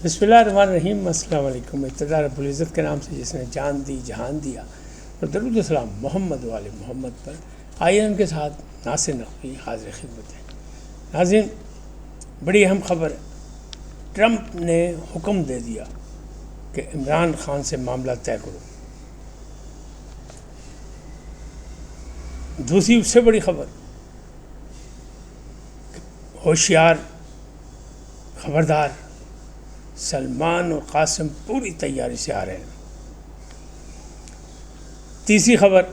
بسم اللہ الرحمن الرحیم۔ السلام علیکم۔ ابتدا رب العزت کے نام سے جس نے جان دی جہان دیا، اور درود و سلام محمد والے محمد پر۔ آئیے ان کے ساتھ ناصر نقوی حاضر خدمت ہے۔ ناظرین، بڑی اہم خبر ہے۔ ٹرمپ نے حکم دے دیا کہ عمران خان سے معاملہ طے کرو۔ دوسری اس سے بڑی خبر، ہوشیار، خبردار، سلمان اور قاسم پوری تیاری سے آ رہے ہیں۔ تیسری خبر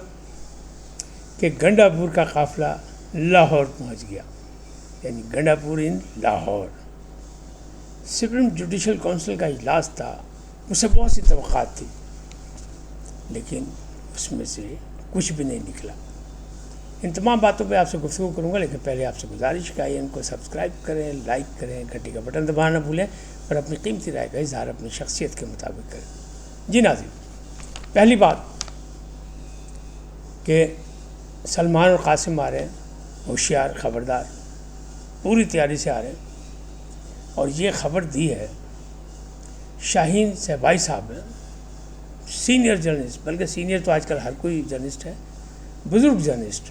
کہ گنڈا پور کا قافلہ لاہور پہنچ گیا، یعنی گنڈا پور ان لاہور۔ سپریم جوڈیشل کونسل کا اجلاس تھا، اس سے بہت سی توقعات تھی، لیکن اس میں سے کچھ بھی نہیں نکلا۔ ان تمام باتوں پہ آپ سے گفتگو کروں گا، لیکن پہلے آپ سے گزارش کہ ان کو سبسکرائب کریں، لائک کریں، گھنٹی کا بٹن دبانا نہ بھولیں، اور اپنی قیمتی رائے کا اظہار اپنی شخصیت کے مطابق کریں۔ جی ناظرین، پہلی بات کہ سلمان اور قاسم آ رہے ہیں، ہوشیار، خبردار، پوری تیاری سے آ رہے ہیں، اور یہ خبر دی ہے شاہین صہبائی صاحب نے، سینئر جرنلسٹ، بلکہ سینئر تو آج کل ہر کوئی جرنلسٹ ہے، بزرگ جرنلسٹ،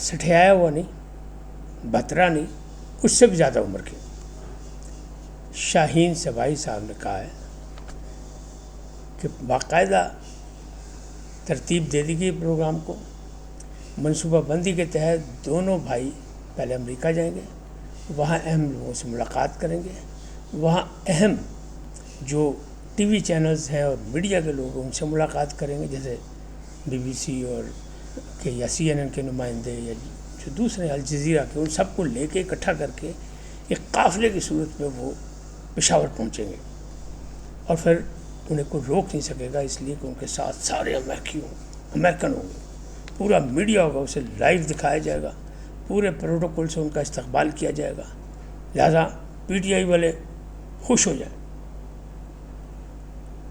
سٹھیایا ہوا نہیں، بترا نہیں، اس سے بھی زیادہ عمر کے شاہین صہبائی صاحب نے کہا ہے کہ باقاعدہ ترتیب دے دی گئی پروگرام کو، منصوبہ بندی کے تحت دونوں بھائی پہلے امریکہ جائیں گے، وہاں اہم لوگوں سے ملاقات کریں گے، وہاں اہم جو ٹی وی چینلز ہیں اور میڈیا کے لوگ ان سے ملاقات کریں گے، جیسے بی بی سی اور یا سی این این کے نمائندے، یا جو دوسرے الجزیرہ کے، ان سب کو لے کے اکٹھا کر کے ایک قافلے کی صورت میں وہ پشاور پہنچیں گے، اور پھر انہیں کوئی روک نہیں سکے گا، اس لیے کہ ان کے ساتھ سارے امریکن ہوں گے، پورا میڈیا ہوگا، اسے لائیو دکھایا جائے گا، پورے پروٹوکول سے ان کا استقبال کیا جائے گا، لہذا پی ٹی آئی والے خوش ہو جائیں۔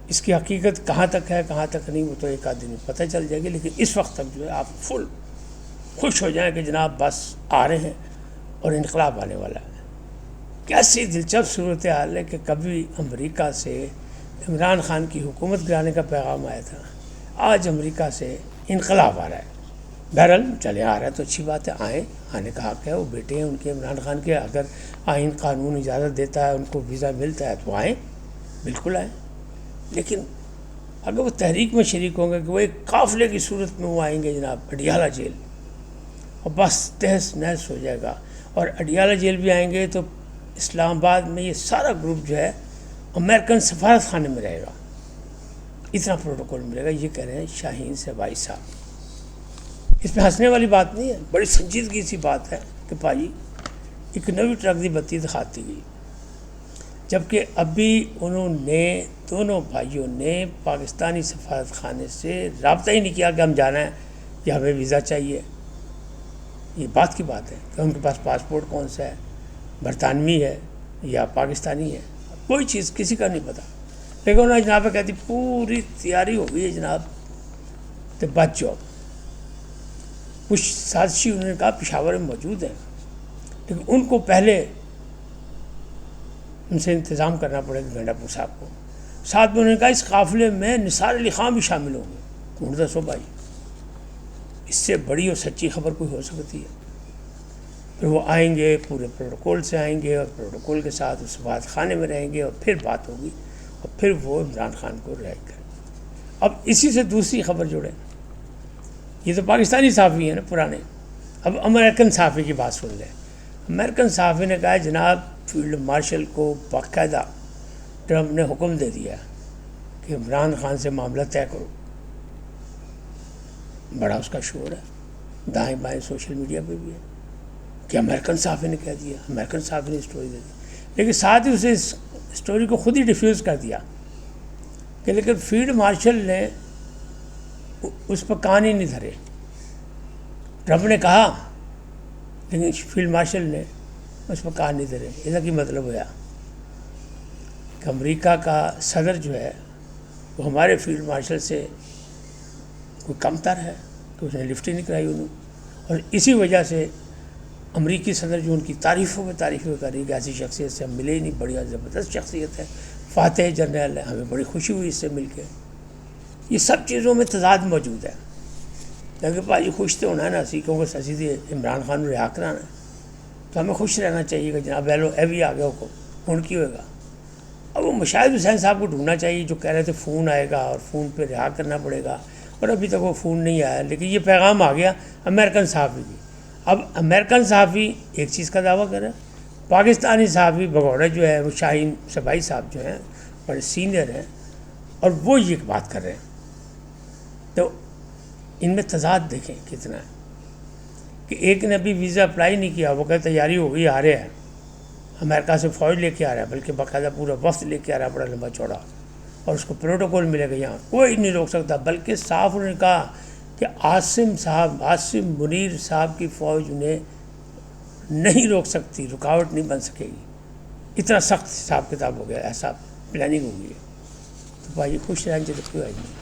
اس کی حقیقت کہاں تک ہے کہاں تک نہیں، وہ تو ایک آدھ دن میں پتہ چل جائے گی، لیکن اس وقت تک جو ہے آپ فل خوش ہو جائیں کہ جناب بس آ رہے ہیں اور انقلاب آنے والا ہے۔ کیسی دلچسپ صورتحال ہے کہ کبھی امریکہ سے عمران خان کی حکومت گرانے کا پیغام آیا تھا، آج امریکہ سے انقلاب آ رہا ہے۔ بہرحال چلے آ رہا ہے تو اچھی بات ہے، آئیں، آنے کا حق ہے، وہ بیٹے ہیں ان کے عمران خان کے، اگر آئین قانون اجازت دیتا ہے، ان کو ویزا ملتا ہے تو آئیں، بالکل آئیں، لیکن اگر وہ تحریک میں شریک ہوں گے کہ وہ ایک قافلے کی صورت میں وہ آئیں گے جناب اڈیالہ جیل، اور بس تہس نہس ہو جائے گا، اور اڈیالہ جیل بھی آئیں گے تو اسلام آباد میں یہ سارا گروپ جو ہے امریکن سفارت خانے میں رہے گا، اتنا پروٹوکول ملے گا۔ یہ کہہ رہے ہیں شاہین صہبائی صاحب۔ اس میں ہنسنے والی بات نہیں ہے، بڑی سنجیدگی سی بات ہے کہ بھائی ایک نوی ٹرک دی بتی دکھاتی گئی، جبکہ ابھی انہوں نے دونوں بھائیوں نے پاکستانی سفارت خانے سے رابطہ ہی نہیں کیا کہ ہم جانا ہے یا ہمیں ویزا چاہیے۔ یہ بات کی بات ہے کہ ان کے پاس پاسپورٹ کون سا ہے، برطانوی ہے یا پاکستانی ہے، کوئی چیز کسی کا نہیں پتہ، لیکن انہوں نے جناب کہتی پوری تیاری ہو گئی ہے جناب، تو بچ جاؤ۔ کچھ سازشی انہوں نے کہا پشاور میں موجود ہیں، لیکن ان کو پہلے ان سے انتظام کرنا پڑے گا گنڈا پور صاحب کو۔ ساتھ میں انہوں نے کہا اس قافلے میں نثار علی خان بھی شامل ہوں گے۔ کون دسو بھائی، اس سے بڑی اور سچی خبر کوئی ہو سکتی ہے؟ پھر وہ آئیں گے، پورے پروٹوکول سے آئیں گے، اور پروٹوکول کے ساتھ اس سفارت خانے میں رہیں گے، اور پھر بات ہوگی، اور پھر وہ عمران خان کو رہائی کریں۔ اب اسی سے دوسری خبر جوڑیں، یہ تو پاکستانی صحافی ہیں نا پرانے، اب امریکن صحافی کی بات سن لیں۔ امریکن صحافی نے کہا جناب فیلڈ مارشل کو باقاعدہ ٹرمپ نے حکم دے دیا کہ عمران خان سے معاملہ طے کرو۔ بڑا اس کا شور ہے، دائیں بائیں سوشل میڈیا پہ بھی ہے کہ امریکن صحافی نے کہہ دیا، امریکن صحافی نے اسٹوری دے دی، لیکن ساتھ ہی اسے اس اسٹوری کو خود ہی ڈیفیوز کر دیا کہ لیکن فیلڈ مارشل نے اس پر کان ہی نہیں دھرے۔ ٹرمپ نے کہا لیکن فیلڈ مارشل نے اس پر کان نہیں دھرے۔ اس کا کی مطلب ہوا کہ امریکہ کا صدر جو ہے وہ ہمارے فیلڈ مارشل سے کوئی کم تر ہے کہ اس نے لفٹ ہی نہیں کرائی انہوں، اور اسی وجہ سے امریکی صدر جو ان کی تعریفوں میں تعریفیں کر رہی کہ ایسی شخصیت سے ہم ملے ہی نہیں، بڑھیا زبردست شخصیت ہے، فاتح جنرل ہے، ہمیں بڑی خوشی ہوئی اس سے مل کے. یہ سب چیزوں میں تضاد موجود ہے. لیکن بھائی خوش تو ہونا ہے نا، اسی کیونکہ اسی عمران خان رہا کرانا ہے تو ہمیں خوش رہنا چاہیے کہ جناب ایلو اے بھی آ گیا کو فون کی ہوئے گا. اب وہ مشاہد حسین صاحب کو ڈھونڈنا چاہیے جو کہہ رہے تھے فون آئے گا اور فون پہ رہا کرنا پڑے گا، اور ابھی تک وہ فون نہیں آیا. لیکن یہ پیغام آ گیا امریکن صحافی کی. اب امریکن صحافی ایک چیز کا دعویٰ کر رہا ہے، پاکستانی صحافی بگوڑا جو ہے وہ شاہین صبائی صاحب جو ہیں بڑے سینئر ہیں اور وہ یہ بات کر رہے ہیں. تو ان میں تضاد دیکھیں کتنا ہے کہ ایک نے ابھی ویزا اپلائی نہیں کیا، وہ کہتے تیاری ہو گئی، آ رہے ہیں، امریکہ سے فوج لے کے آ رہا ہے، بلکہ باقاعدہ پورا وفد لے کے آ رہا ہے بڑا لمبا چوڑا، اور اس کو پروٹوکول ملے گا، یہاں کوئی نہیں روک سکتا. بلکہ صاف انہوں نے کہا کہ عاصم منیر صاحب کی فوج انہیں نہیں روک سکتی، رکاوٹ نہیں بن سکے گی. اتنا سخت حساب کتاب ہو گیا، ایسا پلاننگ ہو گئی ہے. تو بھائی خوش رہنا چاہیے کوئی آئی نہیں.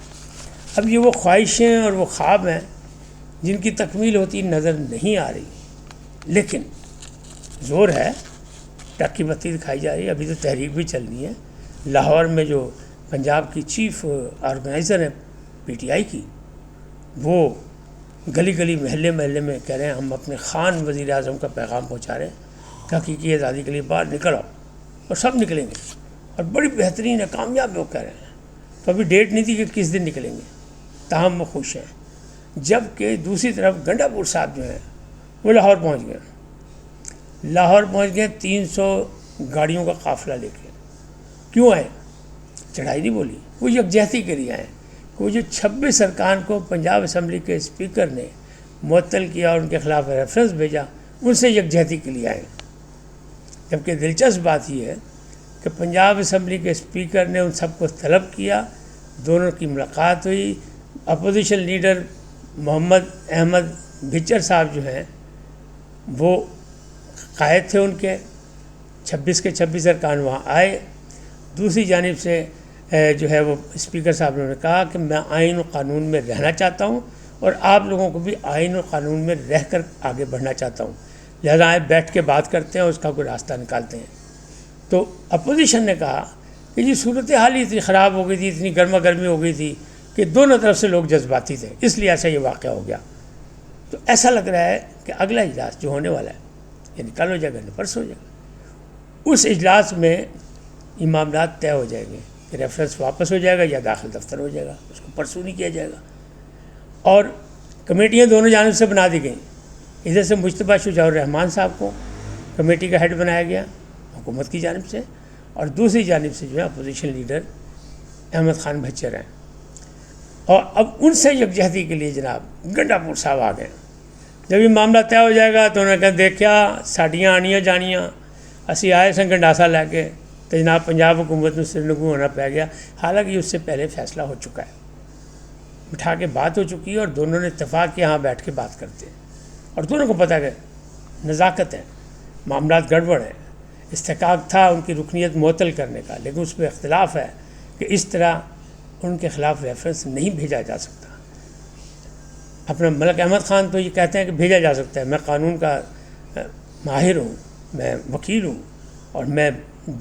اب یہ وہ خواہشیں اور وہ خواب ہیں جن کی تکمیل ہوتی نظر نہیں آ رہی، لیکن زور ہے، ٹکی بتی دکھائی جا رہی ہے. ابھی تو تحریک بھی چلنی ہے. لاہور میں جو پنجاب کی چیف آرگنائزر ہیں پی ٹی آئی کی، وہ گلی گلی محلے محلے میں کہہ رہے ہیں ہم اپنے خان وزیر اعظم کا پیغام پہنچا رہے ہیں کہ حقیقی آزادی کے لیے باہر نکل آؤ، اور سب نکلیں گے، اور بڑی بہترین ہے، کامیاب وہ کہہ رہے ہیں. تو ابھی ڈیٹ نہیں تھی کہ کس دن نکلیں گے، تاہم وہ خوش ہیں. جبکہ دوسری طرف گنڈا پور صاحب جو ہیں وہ لاہور پہنچ گئے 300 گاڑیوں کا قافلہ لے کے. کیوں آئے؟ چڑھائی نہیں بولی، وہ یکجہتی کے لیے آئے. وہ جو 26 ارکان کو پنجاب اسمبلی کے اسپیکر نے معطل کیا اور ان کے خلاف ریفرنس بھیجا، ان سے یکجہتی کے لیے آئے. جبکہ دلچسپ بات یہ ہے کہ پنجاب اسمبلی کے اسپیکر نے ان سب کو طلب کیا، دونوں کی ملاقات ہوئی. اپوزیشن لیڈر محمد احمد بھچر صاحب جو ہیں وہ قائد تھے، ان کے 26 کے 26 ارکان وہاں آئے. دوسری جانب سے جو ہے وہ اسپیکر صاحب نے کہا کہ میں آئین و قانون میں رہنا چاہتا ہوں اور آپ لوگوں کو بھی آئین و قانون میں رہ کر آگے بڑھنا چاہتا ہوں، لہذا آئے بیٹھ کے بات کرتے ہیں اور اس کا کوئی راستہ نکالتے ہیں. تو اپوزیشن نے کہا کہ یہ صورتحال ہی اتنی خراب ہو گئی تھی، اتنی گرما گرمی ہو گئی تھی کہ دونوں طرف سے لوگ جذباتی تھے، اس لیے ایسا یہ واقعہ ہو گیا. تو ایسا لگ رہا ہے کہ اگلا اجلاس جو ہونے والا ہے، یعنی کل ہو جائے گا، پرسوں ہو جائے گا، اس اجلاس میں یہ معاملات طے ہو جائیں گے کہ ریفرنس واپس ہو جائے گا یا داخل دفتر ہو جائے گا، اس کو پرسوں نہیں کیا جائے گا. اور کمیٹیاں دونوں جانب سے بنا دی گئیں. ادھر سے مجتبیٰ شجاع الرحمان صاحب کو کمیٹی کا ہیڈ بنایا گیا حکومت کی جانب سے، اور دوسری جانب سے جو ہے اپوزیشن لیڈر احمد خان بھچر ہیں. اور اب ان سے یکجہتی کے لیے جناب گنڈا پور صاحب آ گئے. جب یہ معاملہ طے ہو جائے گا تو انہوں نے کہا دیکھیا ساڈیاں آنیاں جانیاں، اسی آئے سن گنڈاسا لے کے، تو جناب پنجاب حکومت میں سرنگو ہونا پہ گیا. حالانکہ اس سے پہلے فیصلہ ہو چکا ہے، بٹھا کے بات ہو چکی ہے، اور دونوں نے اتفاق کیا ہاں بیٹھ کے بات کرتے ہیں، اور دونوں کو پتہ ہے نزاکت ہے، معاملات گڑبڑ ہیں. استحقاق تھا ان کی رکنیت معطل کرنے کا، لیکن اس پہ اختلاف ہے کہ اس طرح ان کے خلاف ریفرنس نہیں بھیجا جا سکتا. اپنا ملک احمد خان تو یہ کہتے ہیں کہ بھیجا جا سکتا ہے، میں قانون کا ماہر ہوں، میں وکیل ہوں، اور میں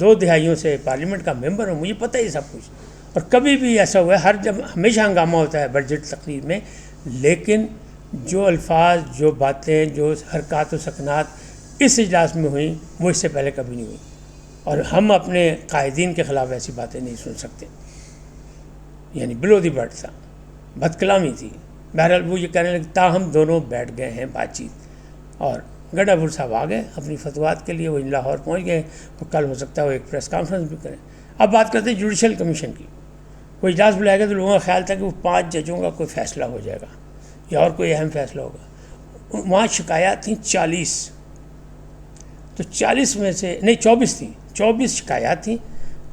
2 دہائیوں سے پارلیمنٹ کا ممبر ہوں، مجھے پتہ ہی سب کچھ. اور کبھی بھی ایسا ہوا ہے، ہمیشہ ہنگامہ ہوتا ہے بجٹ تقریر میں، لیکن جو الفاظ، جو باتیں، جو حرکات و سکنات اس اجلاس میں ہوئیں وہ اس سے پہلے کبھی نہیں ہوئی. اور ہم اپنے قائدین کے خلاف ایسی باتیں نہیں سن سکتے. یعنی بلو دی برڈ تھا، بد کلامی تھی. بہرحال وہ یہ کہنے لگے، تاہم دونوں بیٹھ گئے ہیں بات چیت، اور گنڈا پور صاحب آ گئے اپنی فتویٰ کے لیے. وہ لاہور پہنچ گئے، وہ کل ہو سکتا ہے وہ ایک پریس کانفرنس بھی کریں. اب بات کرتے ہیں جوڈیشل کمیشن کی. وہ اجلاس بلائے گا تو لوگوں کا خیال تھا کہ وہ 5 ججوں کا کوئی فیصلہ ہو جائے گا یا اور کوئی اہم فیصلہ ہوگا. وہاں شکایات تھیں 40، تو 40 میں سے نہیں 24 تھیں، 24 شکایات تھیں،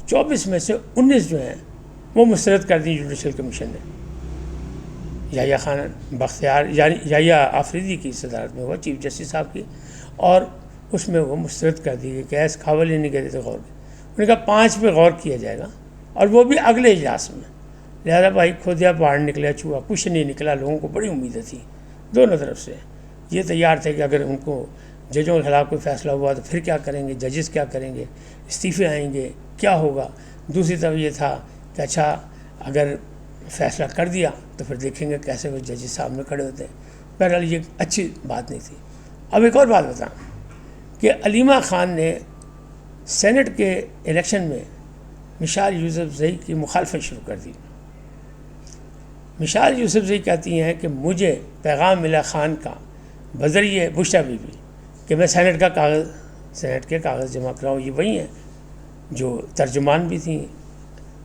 24 میں سے 19 جو ہیں وہ مسترد کر دی جوڈیشل کمیشن نے. یحییٰ خان بختیار یعنی یحییٰ آفریدی کی صدارت میں ہوا، چیف جسٹس صاحب کی، اور اس میں وہ مسترد کر دی گئی کہ ایس کھاول ہی نہیں کہتے تھے غور. انہوں نے کہا 5 پہ غور کیا جائے گا، اور وہ بھی اگلے اجلاس میں. لہذا بھائی کھودیا پہاڑ نکلا چوہا، کچھ نہیں نکلا. لوگوں کو بڑی امیدیں تھیں دونوں طرف سے، یہ تیار تھے کہ اگر ان کو ججوں کے خلاف کوئی فیصلہ ہوا تو پھر کیا کریں گے، ججز کیا کریں گے، استعفے آئیں گے، کیا ہوگا۔ دوسری طرف یہ تھا کہ اچھا اگر فیصلہ کر دیا تو پھر دیکھیں گے کیسے وہ ججز سامنے کھڑے ہوتے ہیں۔ بہرحال یہ اچھی بات نہیں تھی۔ اب ایک اور بات بتاؤں کہ علیمہ خان نے سینٹ کے الیکشن میں مشال یوسفزئی کی مخالفت شروع کر دی۔ مشال یوسفزئی کہتی ہیں کہ مجھے پیغام ملا خان کا بذریعہ بشرا بی بی کہ میں سینٹ کے کاغذ جمع کراؤں۔ یہ وہی ہیں جو ترجمان بھی تھیں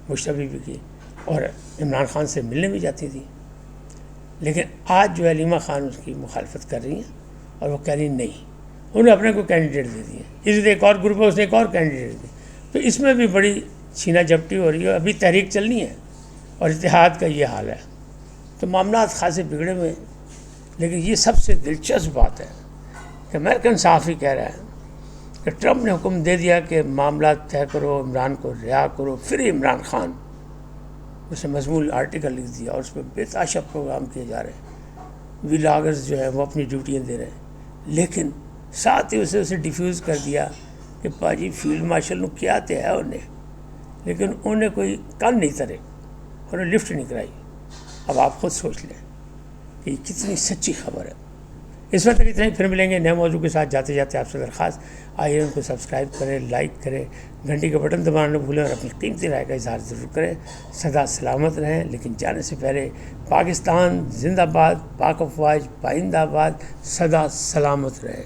بشرا بی بی کی اور عمران خان سے ملنے بھی جاتی تھیں، لیکن آج جو علیمہ خان اس کی مخالفت کر رہی ہیں اور وہ کہہ رہی نہیں، انہوں نے اپنے کو کینڈیڈیٹ دے دیے، اسی طرح ایک اور گروپ ہے اس نے ایک اور کینڈیڈیٹ دی، تو اس میں بھی بڑی چھینا جھپٹی ہو رہی ہے۔ ابھی تحریک چلنی ہے اور اتحاد کا یہ حال ہے، تو معاملات خاصے بگڑے ہوئے ہیں۔ لیکن یہ سب سے دلچسپ بات ہے کہ امریکن صحافی کہہ رہا ہے کہ ٹرمپ نے حکم دے دیا کہ معاملات طے کرو، عمران کو رہا کرو، پھر عمران خان اس نے مضمون آرٹیکل لکھ دیا اور اس پہ بے تحاشا پروگرام کیے جا رہے ہیں، ولاگرز جو ہیں وہ اپنی ڈیوٹیاں دے رہے ہیں، لیکن ساتھ ہی اسے ڈیفیوز کر دیا کہ پاجی فیلڈ مارشل نے کیا تو ہے انہیں، لیکن انہیں کوئی کان نہیں ترے، انہیں لفٹ نہیں کرائی۔ اب آپ خود سوچ لیں کہ یہ کتنی سچی خبر ہے۔ اس وقت تک اتنا ہی، پھر ملیں گے نئے موضوع کے ساتھ۔ جاتے جاتے آپ سے درخواست، آئیے ان کو سبسکرائب کریں، لائک کریں، گھنٹی کا بٹن دبانا نہ بھولیں اور اپنی قیمتی رائے کا اظہار ضرور کریں۔ سدا سلامت رہیں، لیکن جانے سے پہلے پاکستان زندہ باد، پاک افواج پائندہ باد، سدا سلامت رہے۔